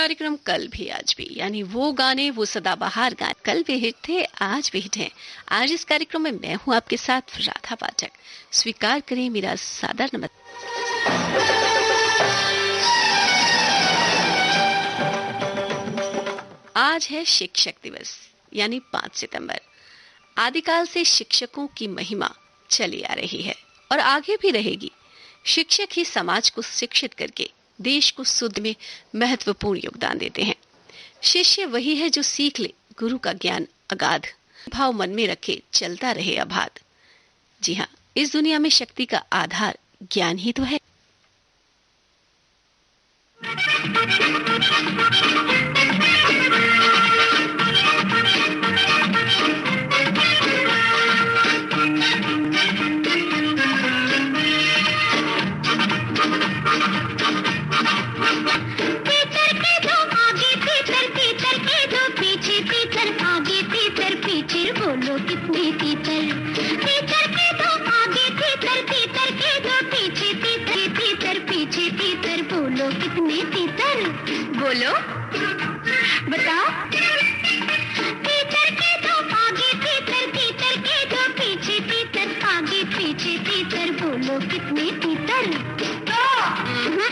कार्यक्रम कल भी आज भी, यानी वो गाने, वो सदाबहार गाने कल भी हिट थे, आज भी हिट हैं। आज इस कार्यक्रम में मैं हूं आपके साथ राधा पाठक। स्वीकार करें मेरा सादर नमस्कार। आज है शिक्षक दिवस, यानी 5 सितंबर। आदिकाल से शिक्षकों की महिमा चली आ रही है और आगे भी रहेगी। शिक्षक ही समाज को शिक्षित करके देश को शुद्ध में महत्वपूर्ण योगदान देते हैं। शिष्य वही है जो सीख ले गुरु का ज्ञान अगाध, भाव मन में रखे चलता रहे अबाध। जी हाँ, इस दुनिया में शक्ति का आधार ज्ञान ही तो है। बोलो, बताओ। तीतर के दो आगे तीतर, तीतर के दो पीछे तीतर, आगे पीछे तीतर, बोलो कितने तीतर? दो, तीन।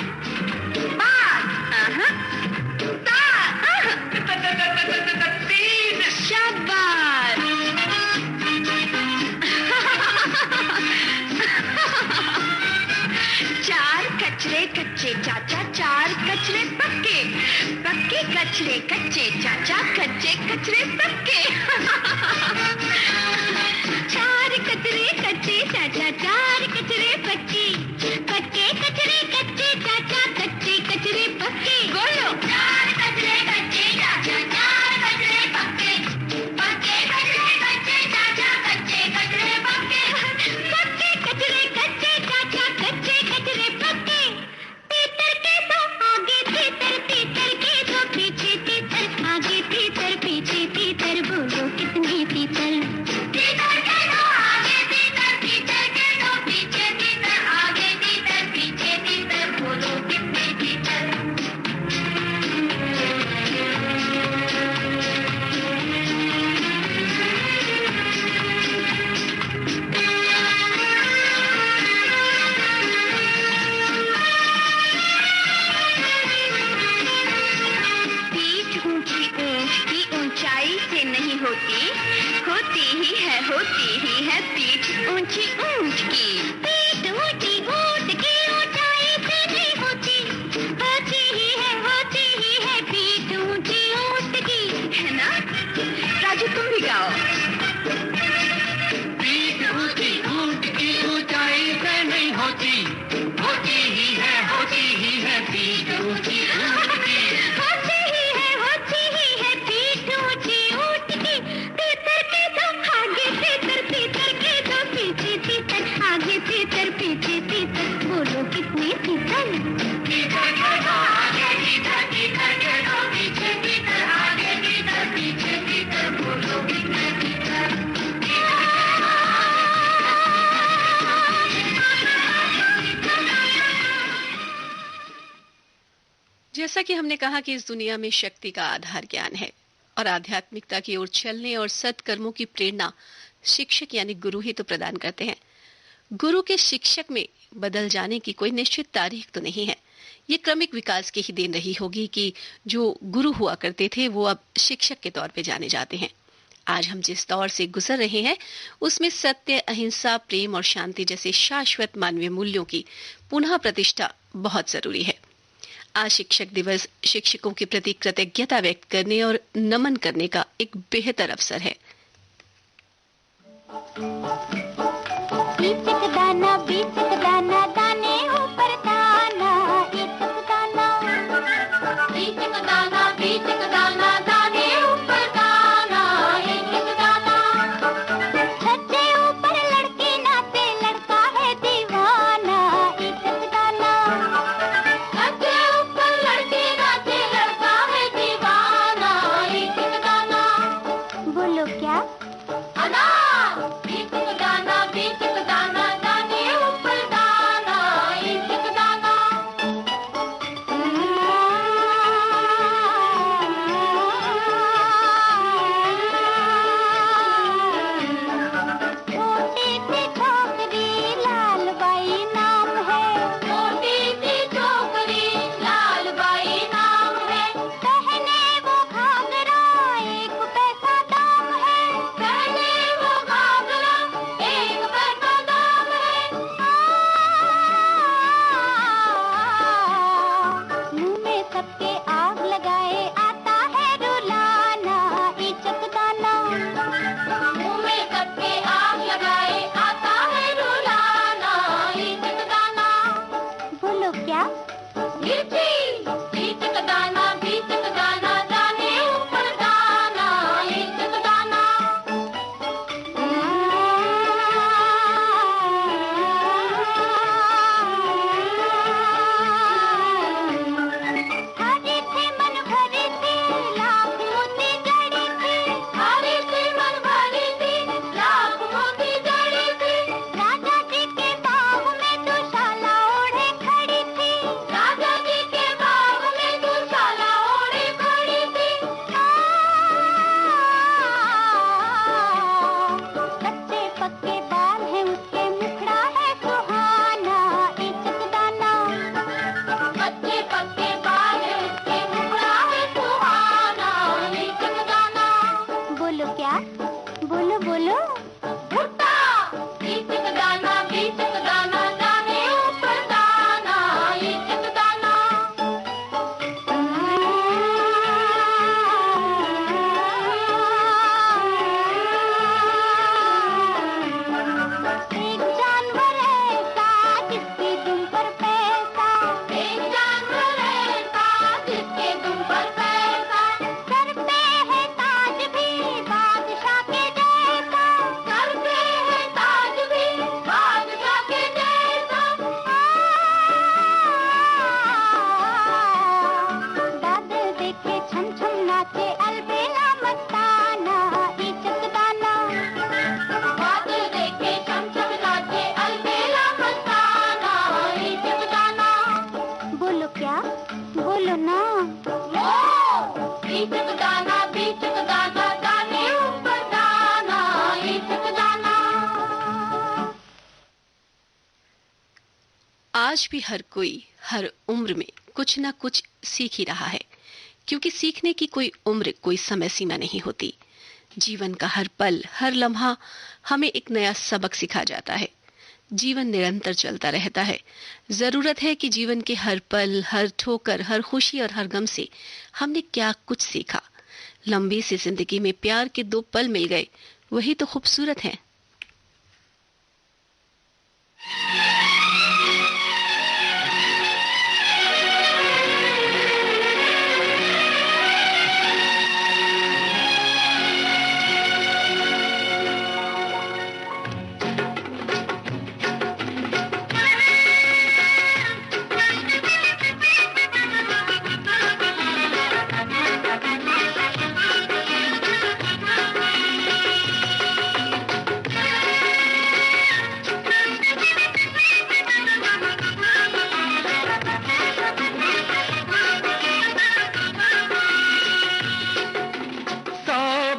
शाबाश। चार कचरे कच्चे चाचा, चार कचरे पक्के, पक्के कचरे कच्चे चाचा, कच्चे कचरे पक्के। चार कचरे कच्चे चाचा, चार कचरे पक्के, पक्के कचरे कच्चे चाचा, कच्चे कचरे पक्के। बोलो, चार कचरे कच्चे चाचा, चार कचरे पक्के, पक्के कचरे कच्चे चाचा, कच्चे कचरे पक्के, पक्के कचरे कच्चे चाचा, कच्चे कचरे पक्के। तीतर के दो आगे तीतर, तीतर के दो पीछे तीतर, आगे तीतर पीछे तीतर, बोलो कितने तीतर? तीतर के दो आगे तीतर, तीतर के दो पीछे तीतर, आगे तीतर पीछे तीतर, बोलो कितने तीतर? पीठ ऊंची ऊंट की ऊंचाई से नहीं होती, होती ही है पीठ ऊंची ऊंट की। पीठ ऊंची ऊंट की ऊंचाई से नहीं होती, होती ही है पीठ ऊंची ऊंट की, है ना? राजू तुम भी गाओ। पीठ ऊंची ऊंट की ऊंचाई से नहीं होती ही है पीठ ऊंची ऊंट की। होती ही है पीठ ऊंची ऊंट की। तीतर के दो आगे तीतर, तीतर के दो पीछे तीतर, आगे तीतर पीछे तीतर, बोलो कितने तीतर? तीतर के दो आगे तीतर, तीतर के दो पीछे तीतर, आगे तीतर पीछे तीतर, बोलो कितने तीतर? जैसा कि हमने कहा कि इस दुनिया में शक्ति का आधार ज्ञान है और आध्यात्मिकता की ओर चलने और सत्कर्मों की प्रेरणा शिक्षक यानी गुरु ही तो प्रदान करते हैं। गुरु के शिक्षक में बदल जाने की कोई निश्चित तारीख तो नहीं है। ये क्रमिक विकास की ही देन रही होगी कि जो गुरु हुआ करते थे वो अब शिक्षक के तौर पे जाने जाते हैं। आज हम जिस दौर से गुजर रहे हैं उसमें सत्य, अहिंसा, प्रेम और शांति जैसे शाश्वत मानवीय मूल्यों की पुनः प्रतिष्ठा बहुत जरूरी है। आज शिक्षक दिवस शिक्षकों के प्रति कृतज्ञता व्यक्त करने और नमन करने का एक बेहतर अवसर है। बीचक दाना दाने ऊपर दाना, बीचक दाना दाने ऊपर दाना, एक दाना। छज्जे ऊपर लड़के नाचे, लड़का है दीवाना, एक दाना। छज्जे ऊपर लड़के नाचे, लड़का है दीवाना, एक दाना। बोलो क्या? अनार। बीचक दाना दाने ऊपर क्या? लीची, लीची का दाना, लीची का दाना, दाने ऊपर दाना, लीची का दाना। हरी थी मन भरी थी, लाख मोती जड़ी थी। हरी थी मन भरी थी, लाख मोती जड़ी थी। राजा जी के बाग में दुशाला ओढ़े खड़ी थी। राजा जी के बाग में दुशाला ओढ़े खड़ी थी। कच्चे पक्के बाल हैं उसके, मुखड़ा है सुहाना, इचक दाना। कच्चे पक्के बाल हैं उसके, मुखड़ा है सुहाना, इचक दाना। बोलो क्या? बोलो बोलो। भुट्टा, इचक दाना, बीचक दाना, दाने ऊपर दाना, इचक दाना। एक जानवर ऐसा जिसकी दुम पर पैसा। एक जानवर ऐसा जिसके दुम पर पैसा। सर पे है ताज भी बादशाह के जैसा। सर पे है ताज भी बादशाह के जैसा। बादल देखे छम छम नाचे, अलबेला मस्ताना, इचक दाना। बादल देखे छम छम नाचे, अलबेला मस्ताना, इचक दाना। बोलो क्या? बोलो ना। इचक दाना, बीचक दाना, दाने ऊपर दाना, इचक दाना। आज भी हर कोई हर उम्र में कुछ ना कुछ सीख ही रहा है, क्योंकि सीखने की कोई उम्र, कोई समय सीमा नहीं होती। जीवन का हर पल, हर लम्हा हमें एक नया सबक सिखा जाता है। जीवन निरंतर चलता रहता है। जरूरत है कि जीवन के हर पल, हर ठोकर, हर खुशी और हर गम से हमने क्या कुछ सीखा। लंबी सी जिंदगी में प्यार के 2 पल मिल गए, वही तो खूबसूरत है।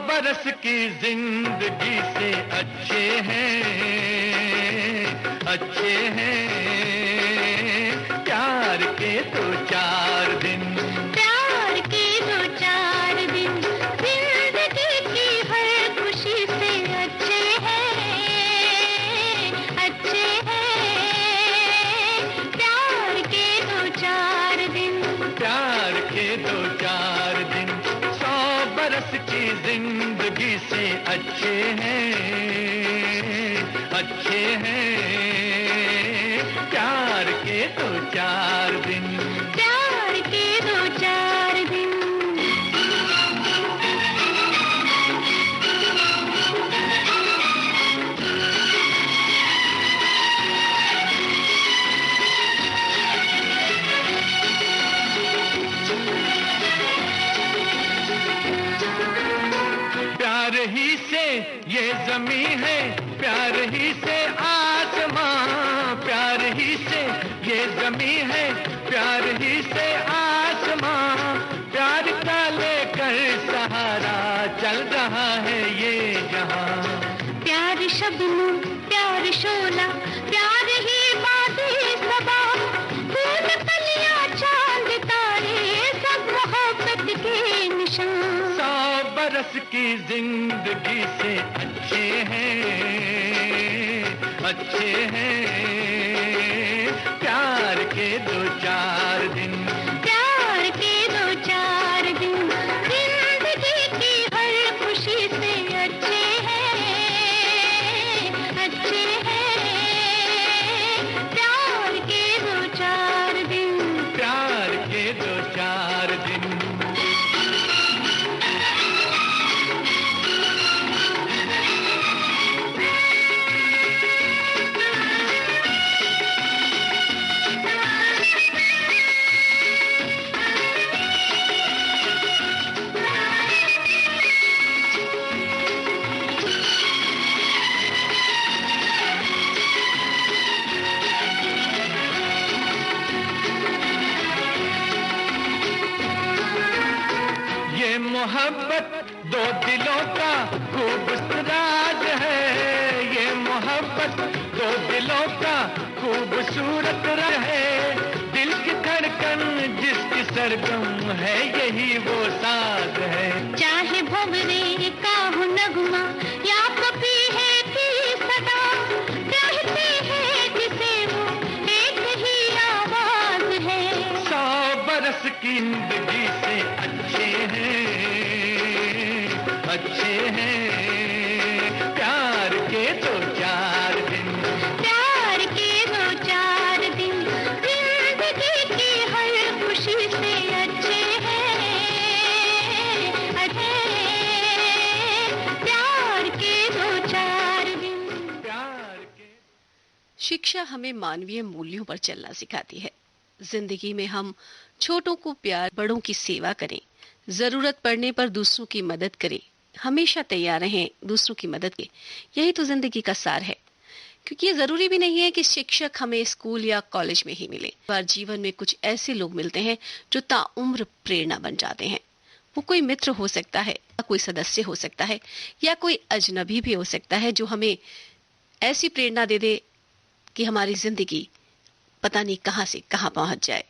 बरस की जिंदगी से अच्छे हैं प्यार के 2-4 दिन। प्यार के 2-4 दिन जिंदगी की हर खुशी से अच्छे हैं प्यार के 2-4 दिन। प्यार के 2-4 दिन 100 बरस की जिंदगी से अच्छे हैं प्यार के 2-4 दिन। प्यार के 2-4 दिन। प्यार ही से ये जमी है, प्यार ही से आसमां, प्यार ही से ये जमी है, प्यार ही से आसमां, प्यार का लेकर सहारा चल रहा है ये जहां। प्यार शबनम, प्यार शोला, प्यार ही बादे सबा, फूल कलियां चांद तारे, सब मोहब्बत के निशान। 100 बरस की जिंदगी से अच्छे हैं प्यार के 2-4 दिन। प्यार के 2-4 दिन जिंदगी की हर खुशी से अच्छे हैं प्यार के 2-4 दिन। मोहब्बत दो दिलों का खूबसूरत राज है, ये मोहब्बत दो दिलों का खूबसूरत राज है। दिल की धड़कन जिसकी सरगम है, यही वो साज है। चाहे भंवरे का हो नगमा या कभी है की सदा, कहते हैं जिसे वो एक ही आवाज है। 100 बरस की जिंदगी से अच्छे हैं प्यार के 2-4 दिन, प्यार के 2-4 दिन, जिंदगी की हर खुशी से अच्छे हैं, प्यार के 2-4 दिन। प्यार के। शिक्षा हमें मानवीय मूल्यों पर चलना सिखाती है। जिंदगी में हम छोटों को प्यार, बड़ों की सेवा करें, जरूरत पड़ने पर दूसरों की मदद करें, हमेशा तैयार रहें दूसरों की मदद के। यही तो जिंदगी का सार है। क्योंकि ये जरूरी भी नहीं है कि शिक्षक हमें स्कूल या कॉलेज में ही मिले। बार जीवन में कुछ ऐसे लोग मिलते हैं जो ताउम्र प्रेरणा बन जाते हैं। वो कोई मित्र हो सकता है, कोई सदस्य हो सकता है, या कोई अजनबी भी हो सकता है, जो हमें ऐसी प्रेरणा दे दे कि हमारी जिंदगी पता नहीं कहां से कहां पहुंच जाए।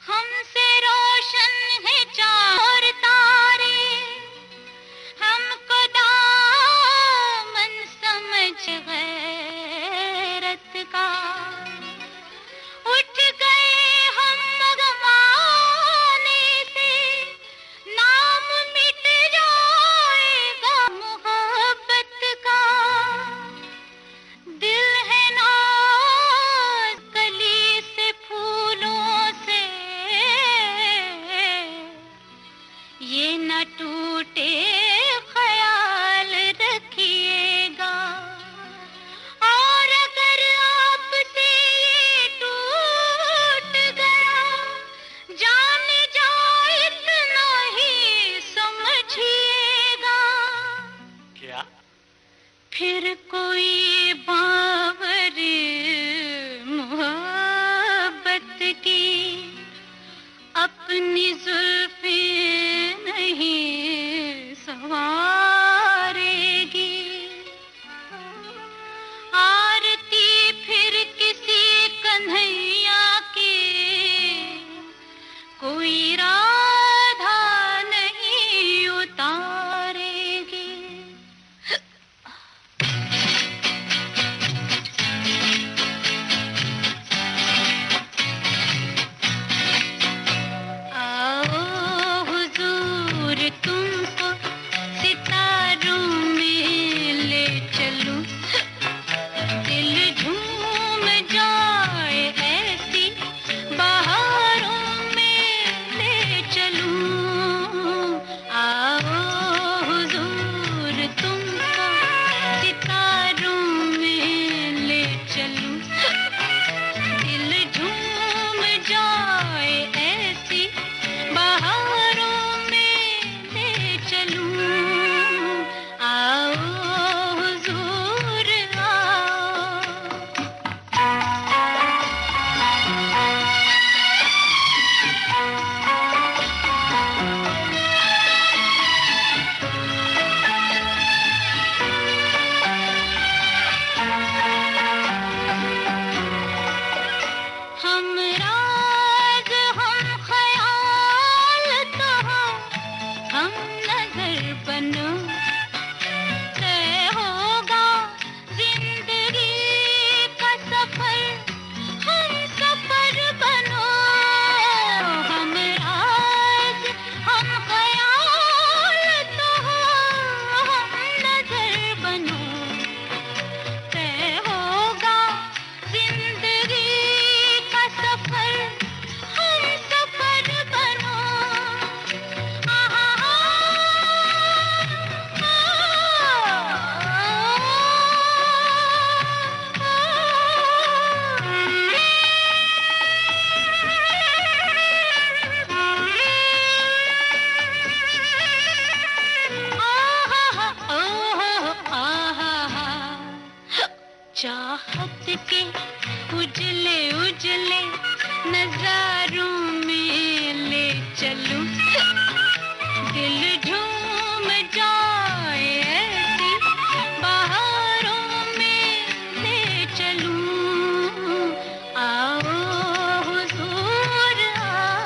हमसे रोशन है चार तारे, हमको दामन समझ गैरत का, उठ गए हम ज़माने से, नाम मिट जाएगा मोहब्बत का। दिल है नाज़ कली से फूलों से, ये न टूटे ख्याल रखिएगा, और अगर आपसे ये टूट गया, जान जाए इतना ही समझिएगा। क्या? फिर कोई बावर मोहब्बत की अपनी जुल्फे नहीं सवारेगी, आरती फिर किसी कन्हैया की कोई राधा नहीं उतारेगी। आओ हुजूर तुमको सितारों में ले चलूं, दिल झूम जाए ऐसी बहारों में ले चलूं। आओ हुजूर तुमको सितारों में ले चलूं, दिल झूम जाए ऐसी बहारों में ले चलूं। आओ हुजूर आओ। हम राज हम ख्याल तो हो, हम नजर बनो, तय होगा जिंदगी का सफर, हम सफर बनो। हम राज हम ख्याल तो हो, हम नजर बनो, तय होगा जिंदगी का सफर, हम सफर बनो। चाहत के उजले उजले नजारों में ले चलूं, दिल झूम जाए ऐसी बहारों में ले चलूं। आओ हुजूर आओ।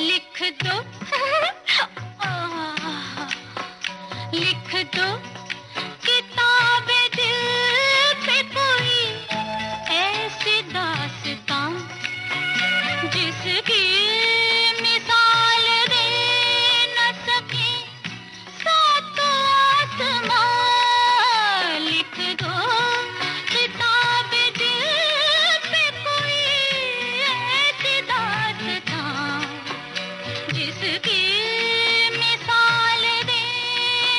लिख दो लिख दो किताबे दिल पे कोई ऐसी दास्तां जिसकी मिसाल दे न सके सातों आसमां। लिख दो किताबे दिल पे कोई ऐसी दास्तां जिसकी मिसाल दे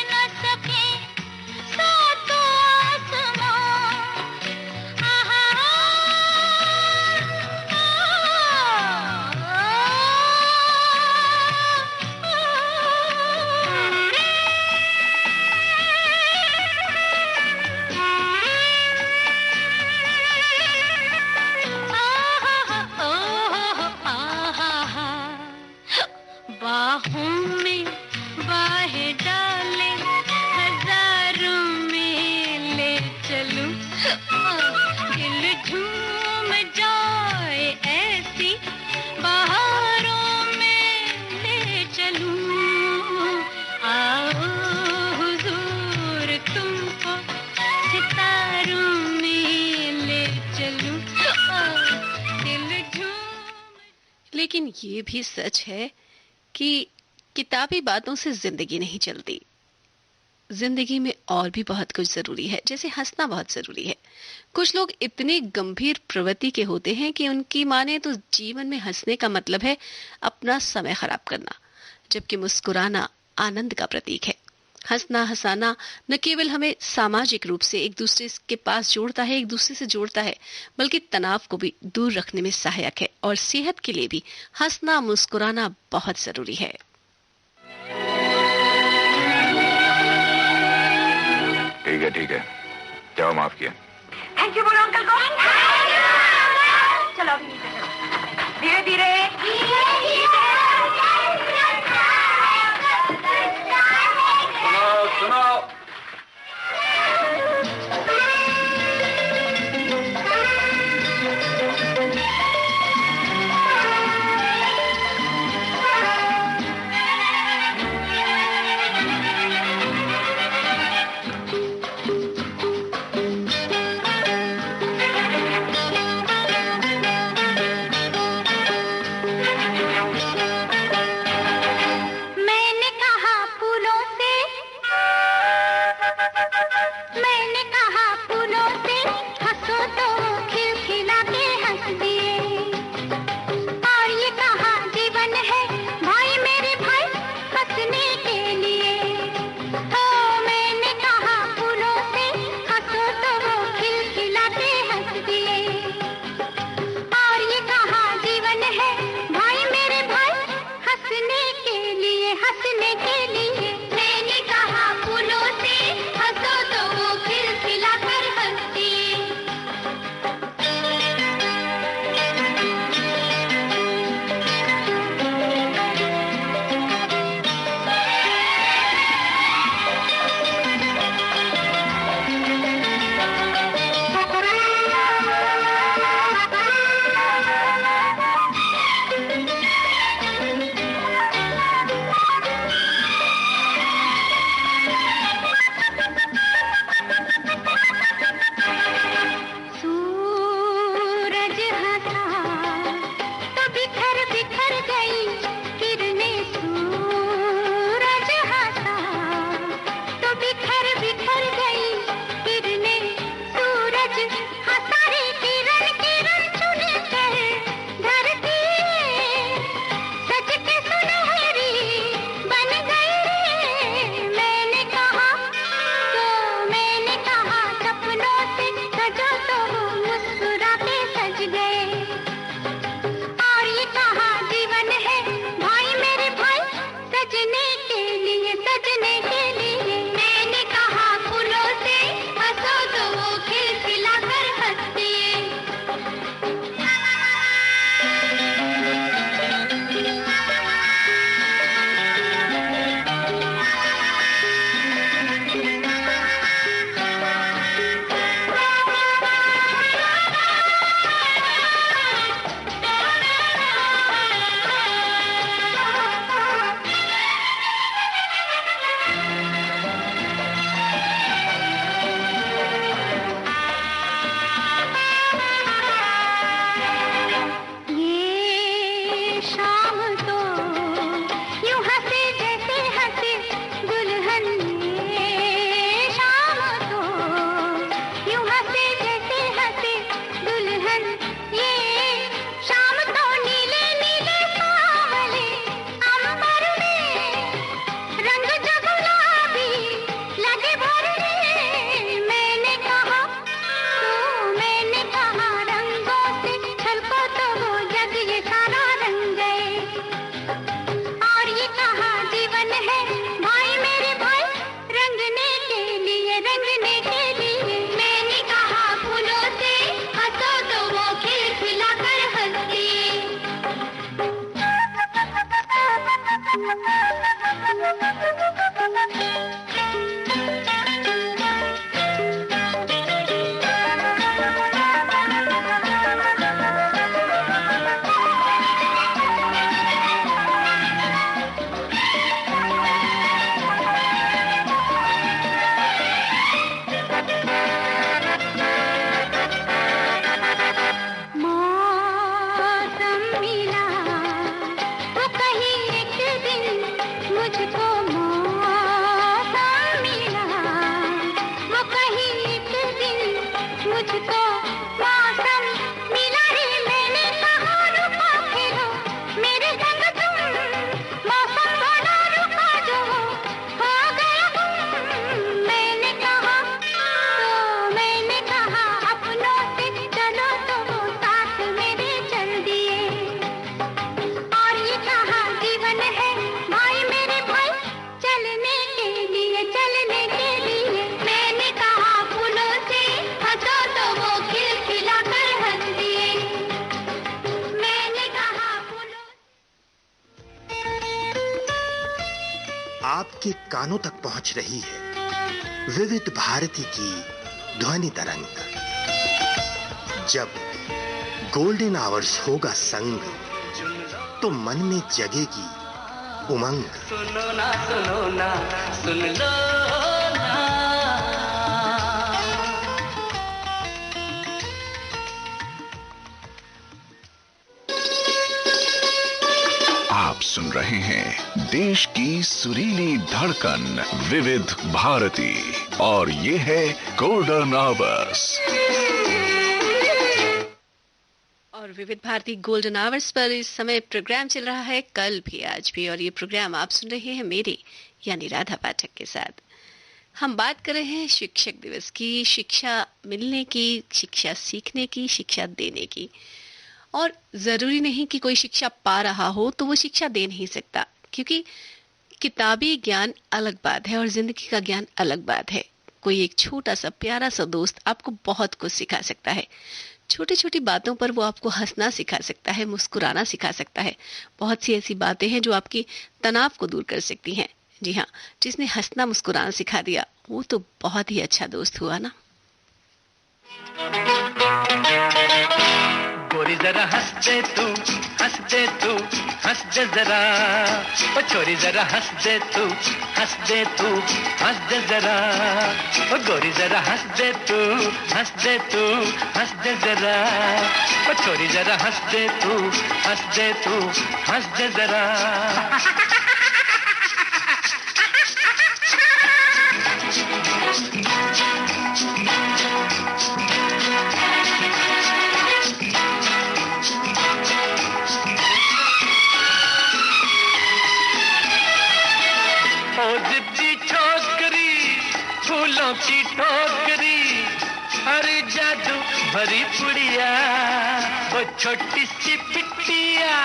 न सके सातों आसमां। आहा बाहों में बाहें डाले हजारों में ले चलूं, दिल झूम जाए ऐसी बहारों में ले चलूं। आओ हुजूर तुमको सितारों में ले चलूं, दिल झूम। लेकिन ये भी सच है कि किताबी बातों से जिंदगी नहीं चलती। जिंदगी में और भी बहुत कुछ जरूरी है, जैसे हंसना बहुत जरूरी है। कुछ लोग इतने गंभीर प्रवृत्ति के होते हैं कि उनकी माने तो जीवन में हंसने का मतलब है अपना समय खराब करना, जबकि मुस्कुराना आनंद का प्रतीक है। हंसना हंसाना न केवल हमें सामाजिक रूप से एक दूसरे के पास जोड़ता है, एक दूसरे से जोड़ता है, बल्कि तनाव को भी दूर रखने में सहायक है। और सेहत के लिए भी हंसना मुस्कुराना बहुत जरूरी है। ठीक है, जाओ, माफ किया। थैंक यू बोलो अंकल को। चलो धीरे धीरे। सुनो रंगने के लिए। मैंने कहा फूलों से हंसो तो वो खिलखिला कर हंसती। मौसम मिला वो कहीं एक दिन मुझको। मौसम मिला वो कहीं एक दिन मुझको। मौसम मिला रे मैंने कहा रुको फिरो मेरे संग तुम। मौसम थोड़ा रुका जो हो गया गुम। मैंने कहा अपनों से चलो तो वो साथ मेरे चल दिए। और ये कहा जीवन है भाई मेरे भाई चलने के लिए चलने के लिए। मैंने कहा फूलों से हंसो तो वो खिलखिला कर हंस दिए। मैंने कहा फूलों। आपके कानों तक पहुंच रही है विविध भारती की ध्वनि तरंग। जब गोल्डन आवर्स होगा संग तो मन में जगेगी उमंग। सुनो ना सुन लो ना। आप सुन रहे हैं देश की सुरीली धड़कन विविध भारती और ये है गोल्डन आवर्स। और विविध भारती गोल्डन आवर्स पर इस समय प्रोग्राम चल रहा है कल भी आज भी, और ये प्रोग्राम आप सुन रहे हैं मेरे यानी राधा पाठक के साथ। हम बात कर रहे हैं शिक्षक दिवस की, शिक्षा मिलने की, शिक्षा सीखने की, शिक्षा देने की। और जरूरी नहीं कि कोई शिक्षा पा रहा हो तो वो शिक्षा दे नहीं सकता, क्योंकि किताबी ज्ञान अलग बात है और जिंदगी का ज्ञान अलग बात है। कोई एक छोटा सा प्यारा सा दोस्त आपको बहुत कुछ सिखा सकता है। छोटी छोटी बातों पर वो आपको हंसना सिखा सकता है, मुस्कुराना सिखा सकता है। बहुत सी ऐसी बातें हैं जो आपकी तनाव को दूर कर सकती हैं। जी हाँ, जिसने हंसना मुस्कुराना सिखा दिया वो तो बहुत ही अच्छा दोस्त हुआ ना। गोरी जरा हंस दे तू हंस दे जरा। ओ छोरी जरा हंस दे तू हंस दे जरा। ओ गोरी जरा हंस दे तू हंस दे जरा। ओ छोरी जरा हंस दे तू हंस दे जरा। फूलों की टोकरी अरे जादू भरी पुड़िया। वो छोटी सी पिट्टिया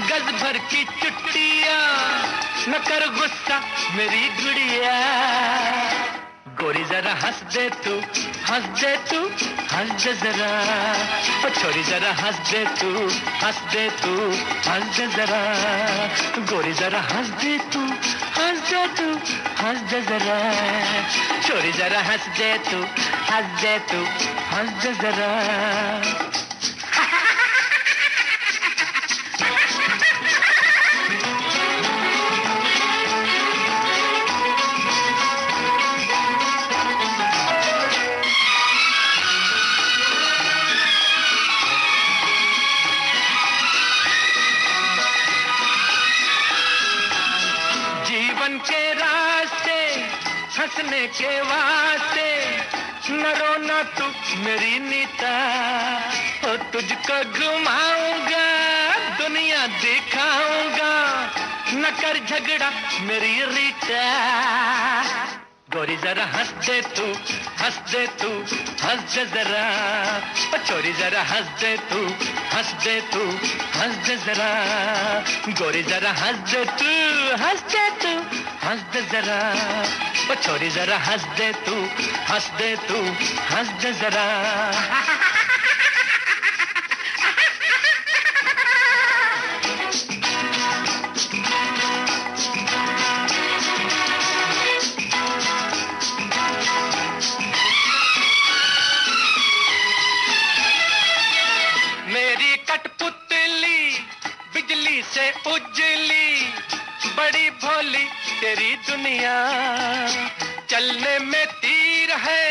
गज भर की चुट्टिया। न कर गुस्सा मेरी गुड़िया। गोरी जरा हंस दे तू हंस दे जरा। ओ छोरी जरा हंस दे तू हंस दे जरा। गोरी जरा हंस दे तू हंस दे जरा। छोरी जरा हंस दे तू हंस दे जरा। के रास्ते हंसने के वास्ते न रोना तू मेरी नीता। ओ तुझको घुमाऊंगा दुनिया दिखाऊंगा। न कर झगड़ा मेरी रीता। गोरी जरा हंस दे तू, हंस दे तू, हंस दे जरा। ओ छोरी जरा हंस दे तू, हंस दे तू, हंस दे जरा। गोरी जरा हंस दे तू, हंस दे तू, हंस दे जरा। ओ छोरी जरा हंस दे तू, हंस दे तू, हंस दे जरा। से उजली बड़ी भोली तेरी दुनिया, चलने में तीर है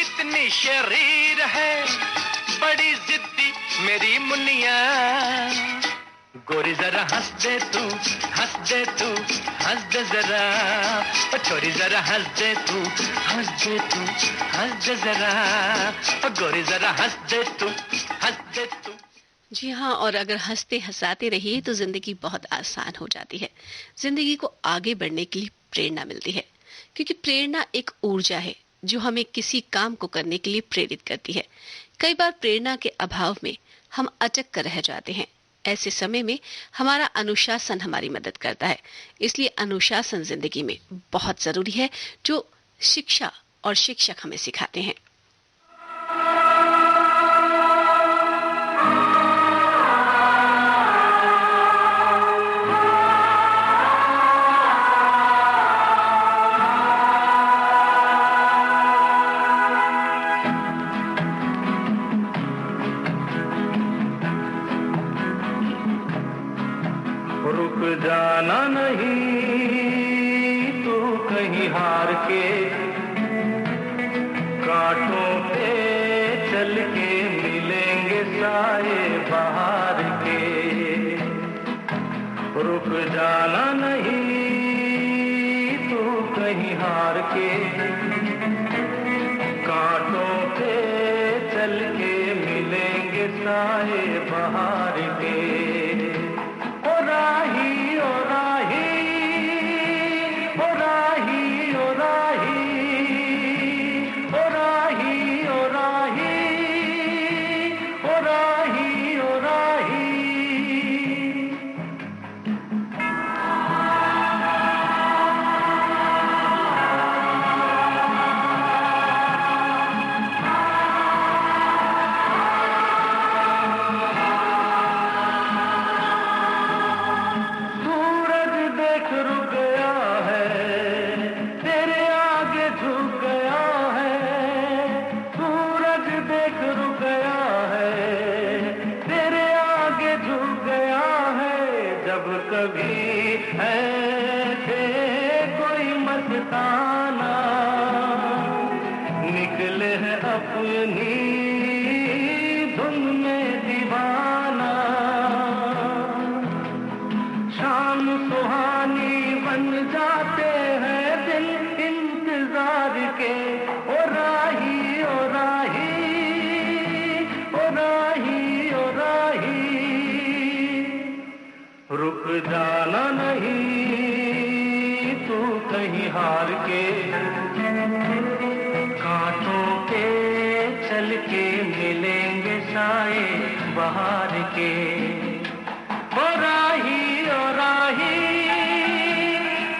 इतनी शरीर है, बड़ी जिद्दी मेरी मुनिया। गोरी जरा हंस दे तू, हंस दे तू, हंस दे जरा। ओ छोरी जरा हंस दे तू, हंस दे तू, हंस दे जरा। ओ गोरी जरा हंस दे तू, हंस दे तू। जी हाँ, और अगर हंसते हंसाते रहिए तो जिंदगी बहुत आसान हो जाती है। जिंदगी को आगे बढ़ने के लिए प्रेरणा मिलती है, क्योंकि प्रेरणा एक ऊर्जा है जो हमें किसी काम को करने के लिए प्रेरित करती है। कई बार प्रेरणा के अभाव में हम अटक कर रह जाते हैं। ऐसे समय में हमारा अनुशासन हमारी मदद करता है। इसलिए अनुशासन जिंदगी में बहुत जरूरी है, जो शिक्षा और शिक्षक हमें सिखाते हैं। जाना नहीं तू कहीं हार के, कांटों पे चल के मिलेंगे साए बाहर के। रुक जाना नहीं तू कहीं हार के, कांटों पे चल के मिलेंगे साए बाहर के। ओ राही ओ राही, ओ राही ओ राही, ओ राही ओ राही, ओ राही ओ राही। रुक जाना नहीं तू कहीं हार के, कांटों पे चल के मिलेंगे साए बाहर के। ओ राही ओ राही,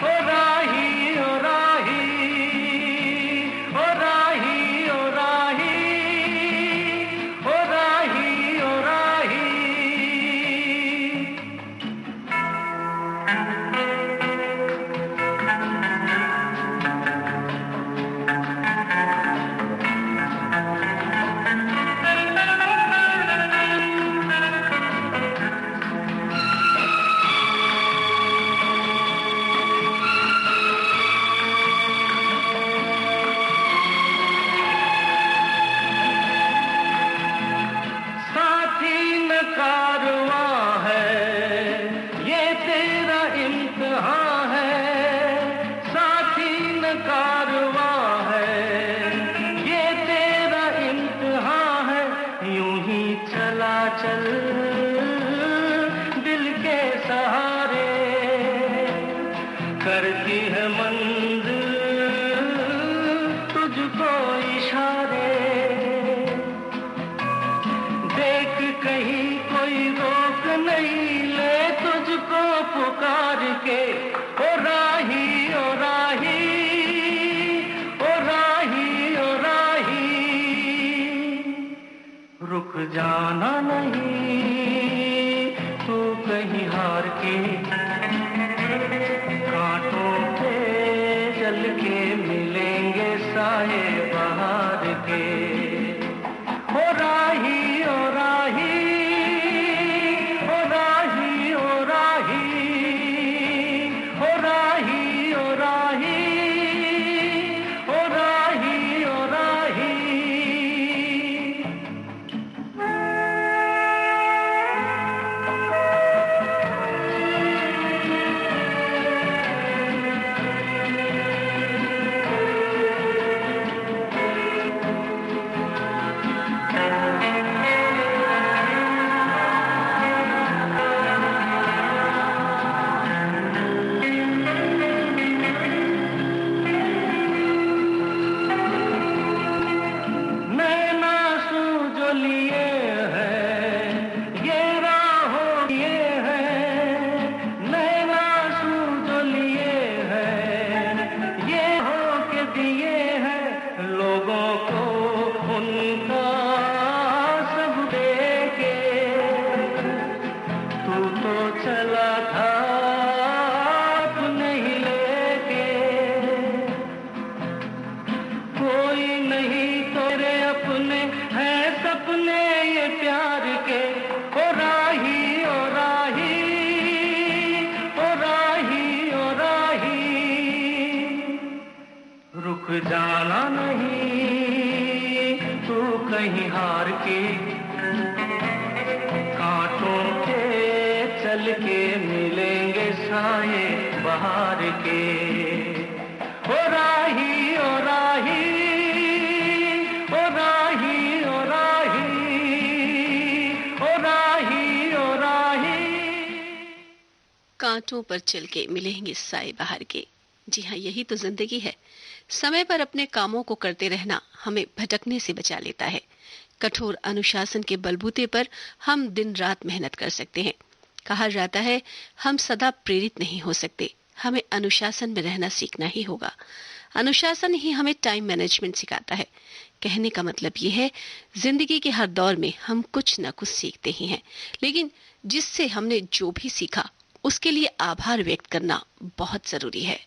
ओ राही ओ राही, ओ राही ओ राही, ओ राही ओ राही। इशारे, देख कहीं कोई रोक नहीं ले तुझको पुकार के। ओ राही ओ राही, ओ राही ओ राही, रुक जाना नहीं तू कहीं हार के, कांटों पे चल के मिलेंगे साए बहार के। ओ राही ओ राही, ओ राही ओ राही, ओ राही ओ राही, ओ राही ओ राही। नैना सूझ लिए हैं, ये राहों लिए हैं, नैना सूझ लिए हैं, ये हो के दिए हैं लोगों को उनका सब देके। तू तो चला था अपने ही लेके, कोई नहीं तेरे अपने हैं सपने ये प्यार के। ओ राही ओ राही, ओ राही ओ राही, रुक जाना नहीं तू कहीं हार के, कांटों पे चल के मिलेंगे साए बहार के। ओ राही ओ राही, ओ राही ओ राही, ओ राही ओ राही। कांटों पर चल के मिलेंगे साए बहार के। जी हाँ, यही तो जिंदगी है। समय पर अपने कामों को करते रहना हमें भटकने से बचा लेता है। कठोर अनुशासन के बलबूते पर हम दिन रात मेहनत कर सकते हैं। कहा जाता है हम सदा प्रेरित नहीं हो सकते, हमें अनुशासन में रहना सीखना ही होगा। अनुशासन ही हमें टाइम मैनेजमेंट सिखाता है। कहने का मतलब ये है, जिंदगी के हर दौर में हम कुछ न कुछ सीखते ही हैं, लेकिन जिससे हमने जो भी सीखा उसके लिए आभार व्यक्त करना बहुत जरूरी है।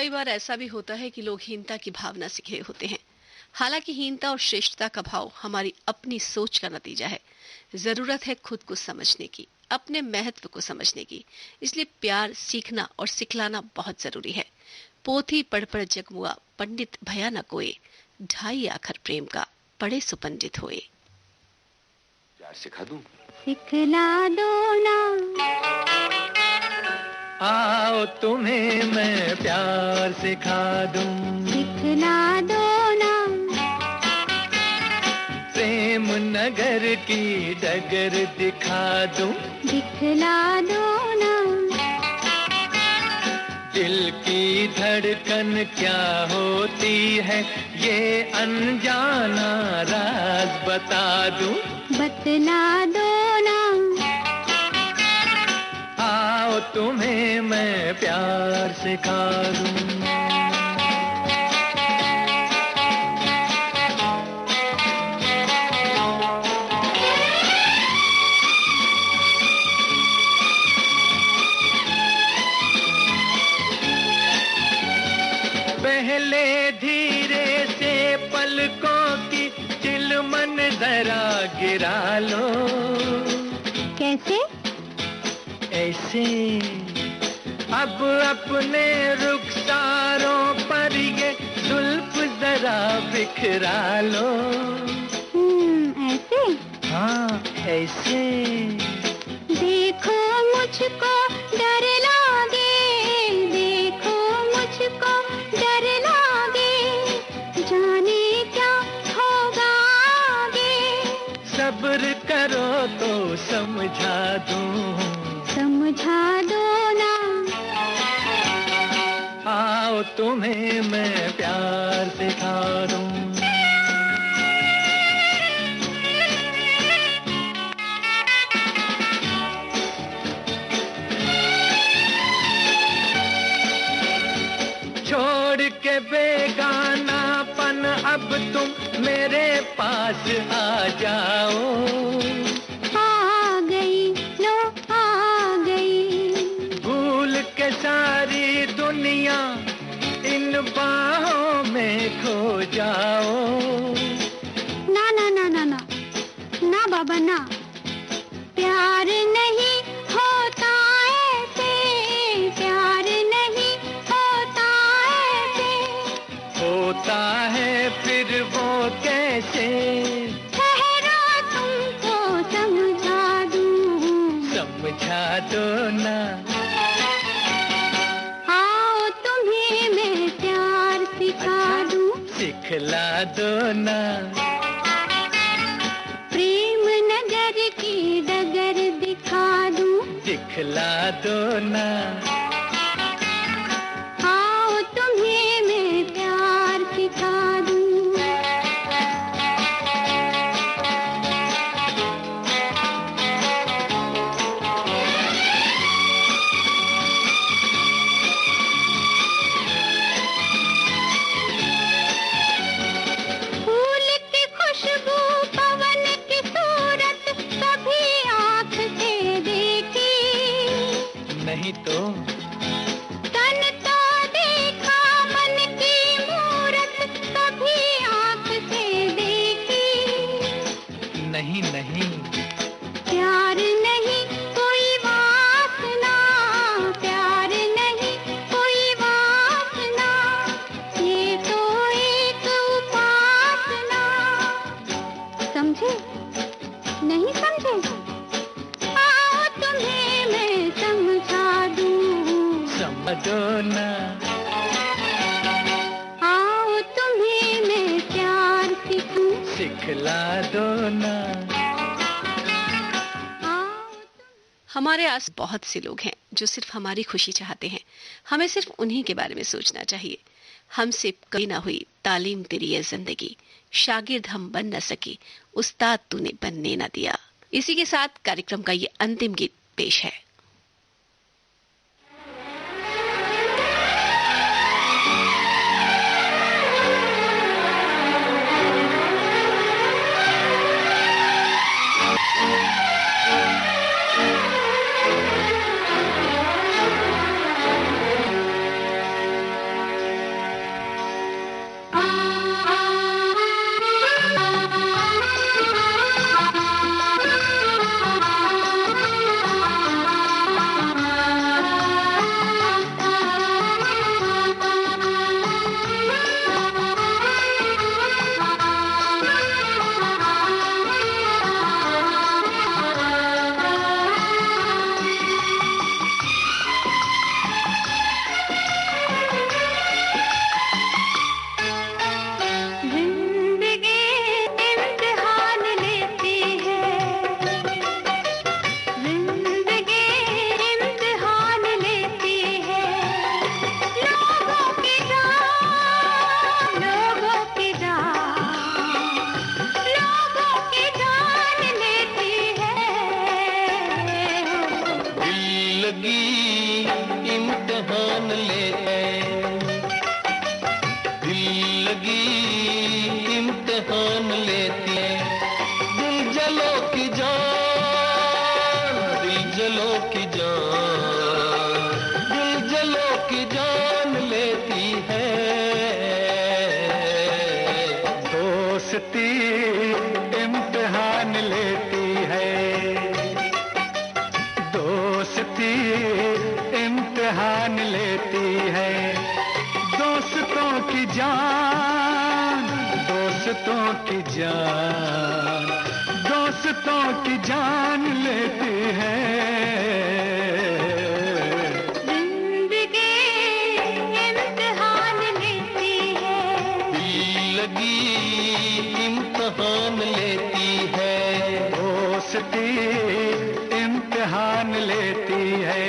कई बार ऐसा भी होता है कि लोग हीनता की भावना से घिरे होते हैं। हालांकि हीनता और श्रेष्ठता का भाव हमारी अपनी सोच का नतीजा है। जरूरत है खुद को समझने की, अपने महत्व को समझने की। इसलिए प्यार सीखना और सिखलाना बहुत जरूरी है। पोथी पढ़ पढ़ जगमुआ, पंडित भया न कोय, ढाई आखर प्रेम का, पढ़े सुपंडित होए। प्यार सिखा दूं? सिखला दो ना। आओ तुम्हें मैं प्यार सिखा दूं, सिखला दो ना। प्रेम नगर की डगर दिखा दूं, दिखला दो ना। दिल की धड़कन क्या होती है ये अनजाना राज बता दूं, बतला दो ना। आओ तुम्हें मैं प्यार सिखा दूं। पहले धीरे से पलकों की चिलमन जरा गिरा लो। कैसे? ऐसे अब अपने रुखसारों पर ये जुल्फ जरा बिखरा लो। ऐसे? हाँ ऐसे। देखो मुझको डर लागे, देखो मुझको डर लागे, जाने क्या होगा आगे। सब्र करो तो समझा दूं, समझा दो ना। आओ तुम्हें मैं प्यार सिखा दूं। छोड़ के बेगानापन अब तुम मेरे पास आ जाओ। आ गई, लो आ गई। भूल के सारी दुनिया इन बाहों में खो जाओ। ना ना ना ना ना, ना बाबा ना। प्यार नहीं होता ऐसे, प्यार नहीं होता ऐसे। होता है फिर वो कैसे? ठहरो तुमको समझा दूं, समझा दो ना। आओ तुम्हें मैं प्यार सिखा दूं, सिखला दो ना। प्रेम नगर की डगर दिखा दूं, दिखला दो ना। आओ तुम्हें मैं प्यार सिखा दूं। फूल की खुशबू, पवन की सूरत कभी आँख से देखी नहीं तो तन तो देखा, मन की मूरत कभी आँख से देखी नहीं नहीं। प्यार नहीं कोई वासना, प्यार नहीं कोई वासना, ये तो एक उपासना। समझे? नहीं समझे? आओ तुम्हें मैं समझा दूं, समझो ना। आओ तुम्हें मैं प्यार सिखूं, सिखला दो ना। हमारे आस बहुत से लोग हैं जो सिर्फ हमारी खुशी चाहते हैं। हमें सिर्फ उन्हीं के बारे में सोचना चाहिए। हमसे कभी ना हुई तालीम तेरी ये जिंदगी, शागिर्द हम बन न सकी, उस्ताद तूने बनने न दिया। इसी के साथ कार्यक्रम का ये अंतिम गीत पेश है। इम्तिहान लेते, दिल लगी इम्तिहान लेती है। दिल जलो की जान, दिल जलो की जान, दिल जलो की जान लेती है। दोस्ती इम्तिहान लेती है, दोस्ती इम्तिहान लेती है। दोस्तों की जान, दोस्तों की जान, दोस्तों की जान लेती है। जिंदगी इम्तिहान लेती है, दिल लगी इम्तिहान लेती है। दोस्ती इम्तिहान लेती है।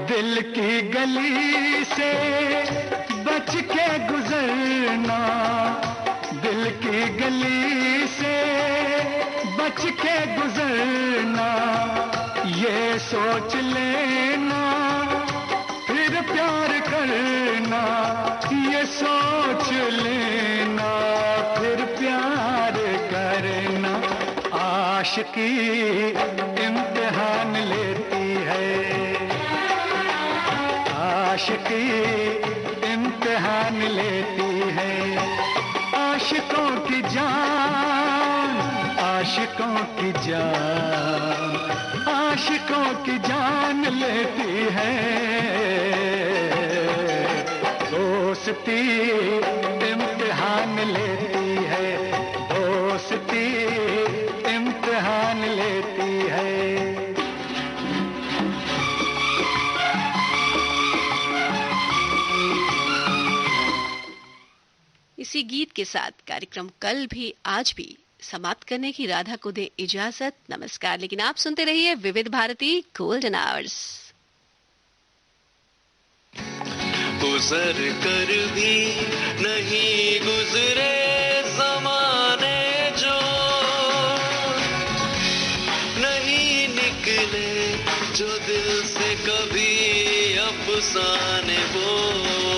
दिल की गली से बच के गुजरना, दिल की गली से बच के गुजरना, ये सोच लेना फिर प्यार करना, ये सोच लेना फिर प्यार करना। आशिकी इम्तिहान लेती है, आशिकी इम्तिहान लेती है। आशिकों की जान, आशिकों की जान, आशिकों की जान लेती है। दोस्ती इम्तिहान लेती है, दोस्ती इम्तिहान लेती है। इसी गीत के साथ कार्यक्रम कल भी आज भी समाप्त करने की राधा को दे इजाजत। नमस्कार, लेकिन आप सुनते रहिए विविध भारती गोल्डन आवर्स। गुजर कर भी नहीं गुजरे ज़माने जो, नहीं निकले जो दिल से कभी अफसाने वो।